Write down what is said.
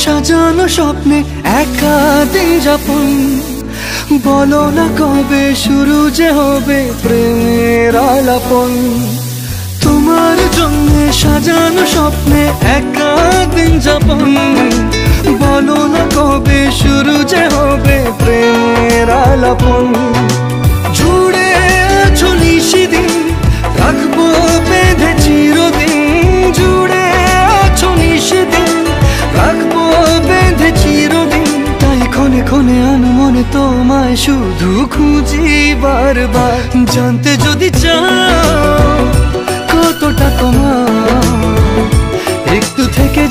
সাজানো স্বপ্নে একা দিন যাপন, বলো না কবে শুরু যে হবে প্রেমের আলাপন। তোমার জন্য সাজানো স্বপ্নে একা দিন যাপন, বলো না কবে শুরু যে হবে প্রেমের আলাপন। জুড়ে আছো নিশিদিন, রাখবো বেঁধে চিরদিন। জুড়ে আছো নিশিদিন, রাখবো বেঁধে চিরদিন। তাই ক্ষণে ক্ষণে আনমনে তোমায় শুধু খুঁজি বারবার। জানতে যদি চাও কতটা তোমার, একটু থেকে